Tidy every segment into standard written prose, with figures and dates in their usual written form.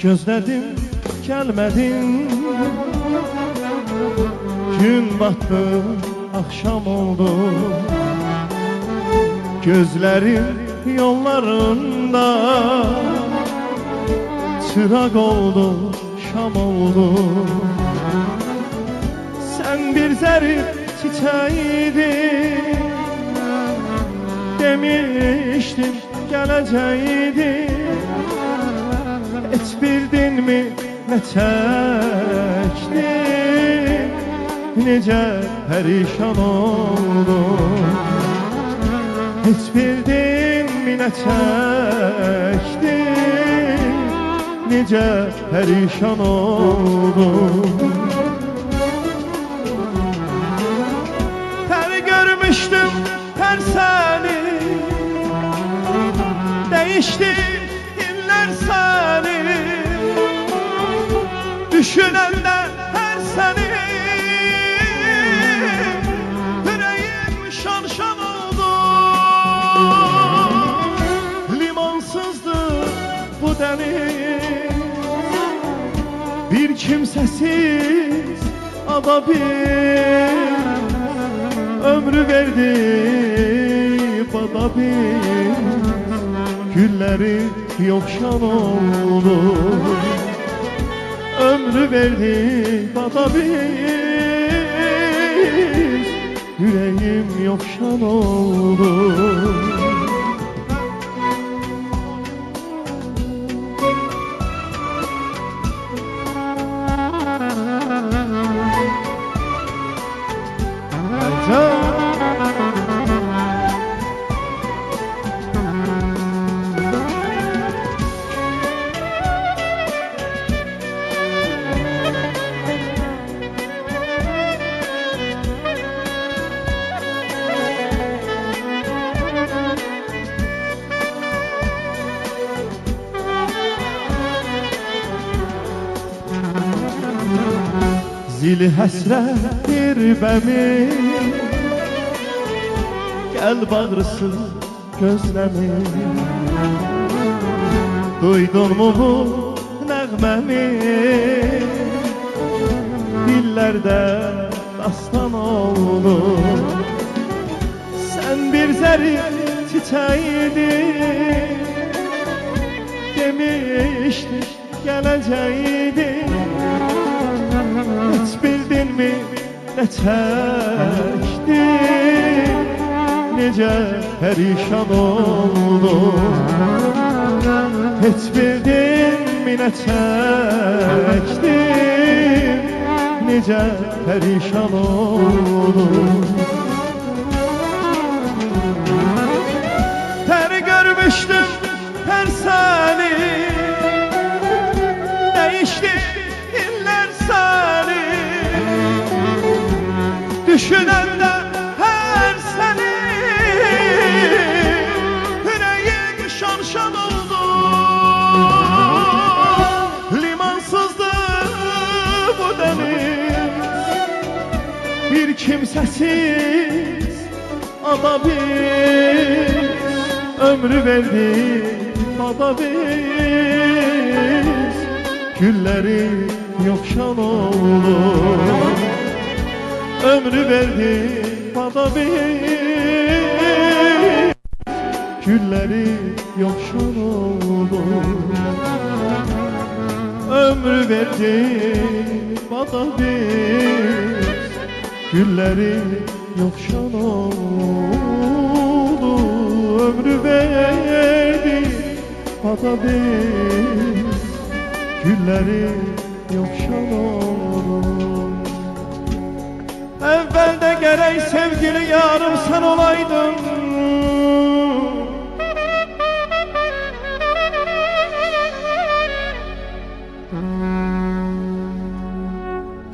gözledim gelmedin. Gün battı, akşam oldu. Gözlerim yollarında çırak oldu, şam oldu. Sen bir zerif çiçeğiydin, demiştin geleceydin. Hiç bildin mi ne çektin, nece perişan oldum. Hiç bildin mi ne çektin, nece perişan oldum. Her görmüştüm her seni, değişti iller seni. Düşünende her seni, yüreğim şan şan oldu. Limansızdı bu deniz, bir kimsesiz ada bir. Ömrü verdi bana bir, gülleri yok şan oldu. Ömrü verdi bana bir, yüreğim yok şan oldu. Zil həsrətdir bəmi, gəl bağrısız gözləmi. Duydun mu bu nəğməmi, dillərdə dastan oldu. Sən bir zərif çiçəydin, demiştin gələcəydin. Hiç bildin mi ne çektin, nece perişan oldum. Hiç bildin mi ne çektin, nece perişan oldum. Her görmüştüm her seni, değişti düşünende her seni, yüreğim şan şan oldu. Limansızdı bu deniz, bir kimsesiz ada bir. Ömrü verdi bana bir, gülleri yok şan oldu. Ömrü verdi bana bir, gülleri yok şan oldu. Ömrü verdi bana bir, gülleri yok şan oldu. Ömrü verdi bana bir, gülleri yok şan oldu. Evvelde gerek sevgili yarım sen olaydın.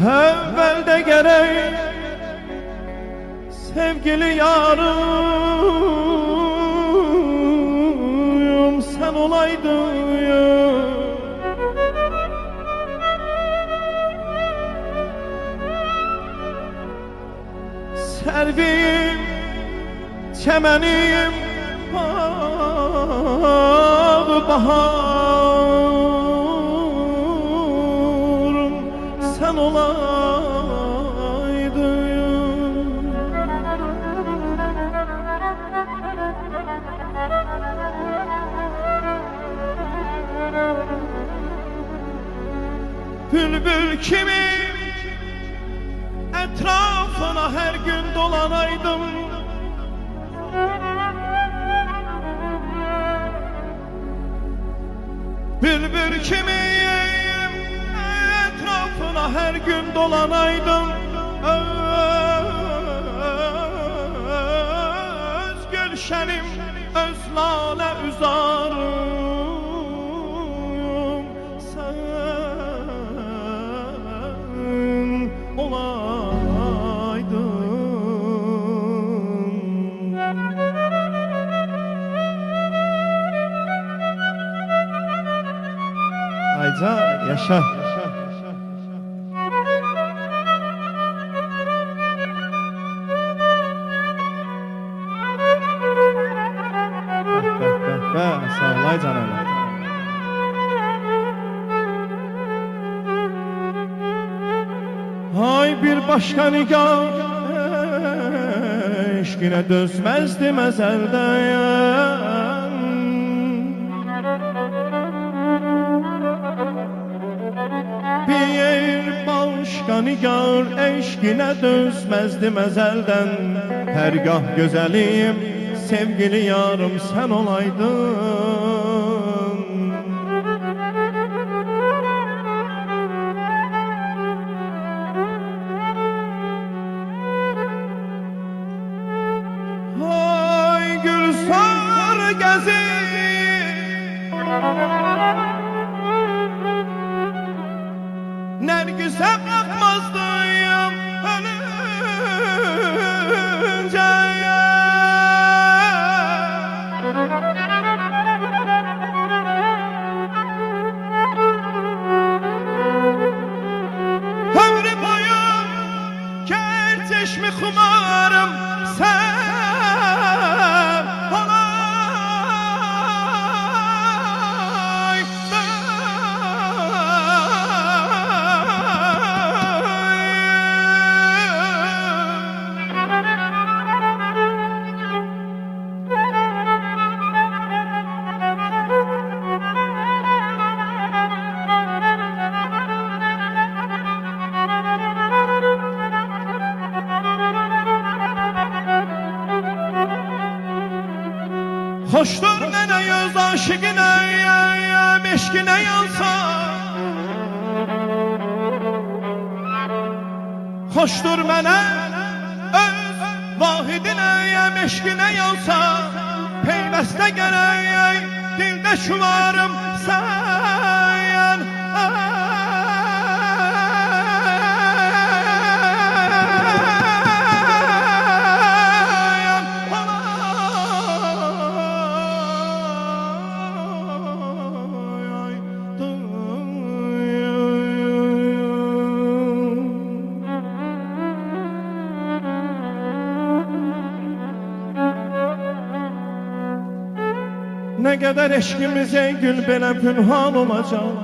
Evvelde gerek sevgili yarım sen olaydın. Serviyim, çemeniyim, bağı bahar. sen olaydın. Bülbül kimi etrafına her gün dolanaydım. Bülbül kimi etrafına her gün dolanaydım. Öz gülşenim, öz lale üzarım sen olaydın. Ayca yaşa. Sağ ol Aycan öyle. Hay bir başka nigar eşkine dözmezdim ezelden. Bir başka nigar eşkine dözmezdim ezelden. Hergah güzelim sevgili yarım sen olaydın. Hay Gülsar gezi Nergis'e bakmazdım ölünce. Ömrü boyu gerçeşmi kumarım sen hoşdur mənə göz aşıqına meşkine yansa. Hoşdur mənə öz vahidinə meşkine yansa. Peyvəstə gərək dildə şuvarım sən. Ne kadar eşkimiz ey gül belə pünhan olacaq.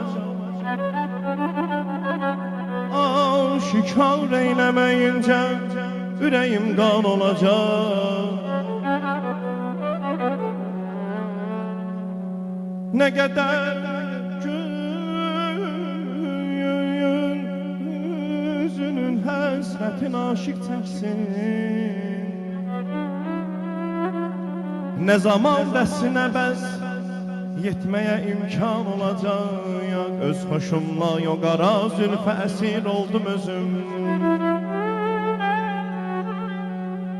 Aşikar eyləməyincə ürəyim qan olacaq. Ne kadar gün yüzünün həsrətin aşıq çəksin. Ne zaman dəsinə bəs yetməyə imkan olacaq. Öz xoşumla o qara zülfə əsir oldum özüm.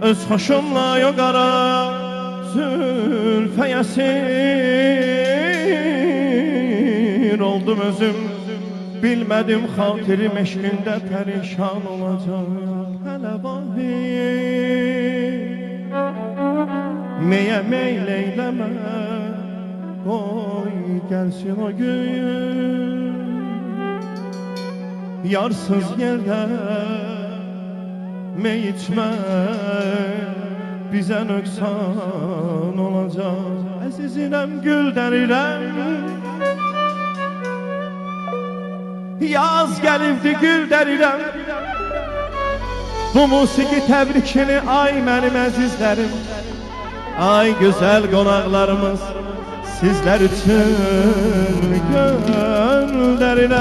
Öz xoşumla o qara zülfə əsir oldum özüm. Bilmədim xatirim eşqində pərişan olacaq. Hələ vahid Meye meyleyleme, koy gelsin o gün. Yarsız yerde mey içme, bize nöksan olacak. Əzizinem gül derirem, Yaz gəlibdi gül dərirəm. Bu musiqi təbrikini ay mənim əzizlərim, ay gözəl qonaqlarımız, sizlər üçün göndərirəm.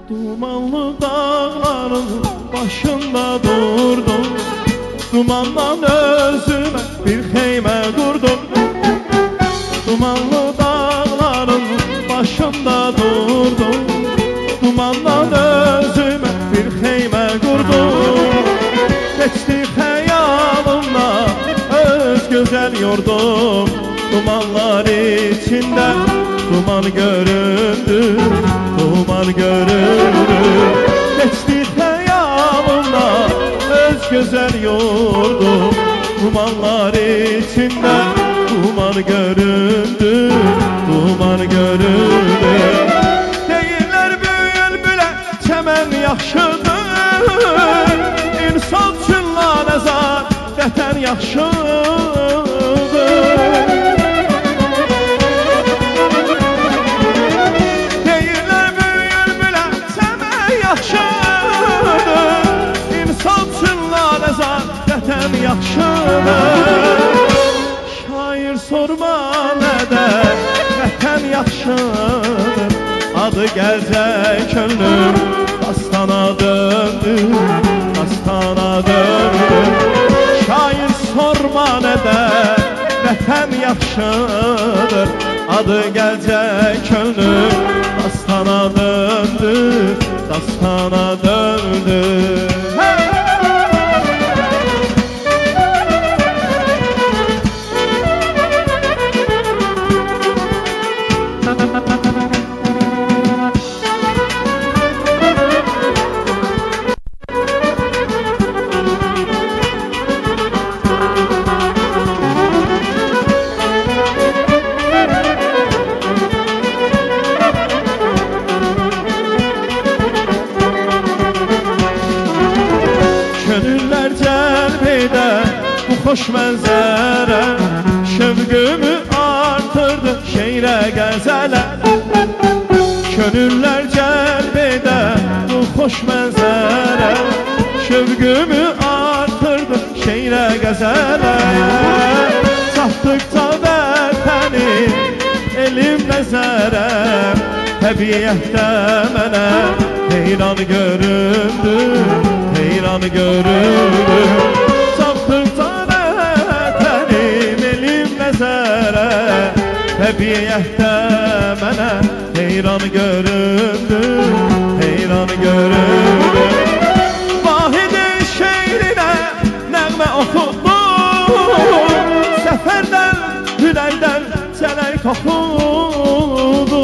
Dumanlı dağların başında durdum, dumandan özüme bir xeymə qurdum. Dumanlı dağların başında durdum, dumandan özüme bir xeymə qurdum. Geçti xəyalımla öz gözəl yurdum, dumanlar içinde duman göründü, duman göründü. Geçti xəyalımla öz gözəl yurdum, dumanlar içinde duman göründü, duman göründü. Deyirlər bülbülə çəmən yaxşıdır, insan üçün lanəzar vətən yaxşıdır. Deyirlər bülbülə çəmən yaxşıdır, insan üçün lanəzar vətən yaxşıdır. Şair sorma nədən vətən yaxşıdır, adı gəlcək könlüm dastana döndü, dastana döndü. Şair sorma nədən vətən yaxşıdır, adı gəlcək könlüm dastana döndü, dastana döndü. Könüller cəlb edən bu xoş mənzərə şövqümü artırdı şeirə qəzələ. Könüller cəlb edən bu xoş mənzərə şövqümü artırdı şeirə qəzələ. Çatdıqca vətəni elim nəzərə, təbiətdə mənə heyran göründü, heyran göründü. Çatdıqca vətənim elim nəzərə, təbiətdə mənə heyran göründü, heyran göründü. Vahidin şeirinə nəğmə oxudu, səfərdən, hünərdən çələk toxudu.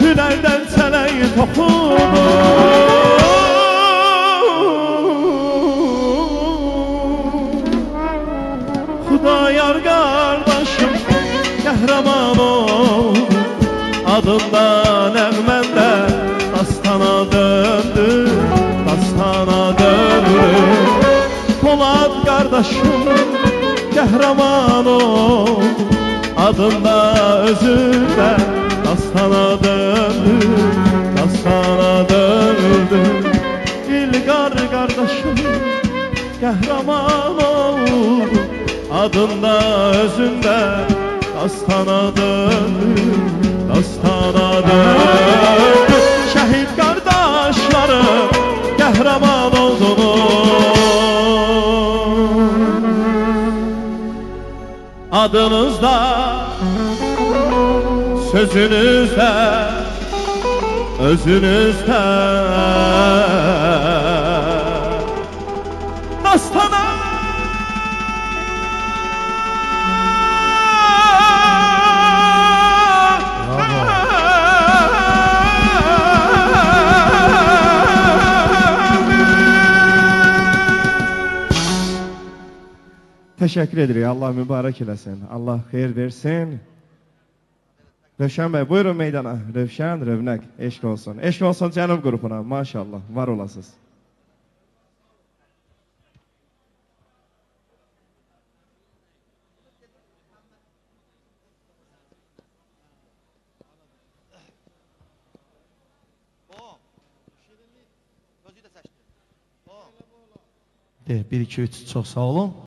Hünərdən çələyi toxudu. Xudayar qardaşım qəhrəman oldu, adında nəğməndə dastana döndü, dastana döndü. Polad qardaşım qəhrəman oldu, adında özündə dastana döndü, dastana döndü. İlqar qardaşım qəhrəman oldu, adında özündə dastana döndü, dastana döndü. Şəhid qardaşlarım qəhrəman oldunuz, adınızda sözünüzdə, özünüzdə dastana Teşekkür edirik. Allah mübarək eləsin. Allah xeyir versin. Rövşən bəy, buyurun meydana. Rövşən, Rövnək, eşq olsun. Eşq olsun Cənub qrupuna, maşallah, var olasınız. De, 1, 2, 3, çox sağ olun.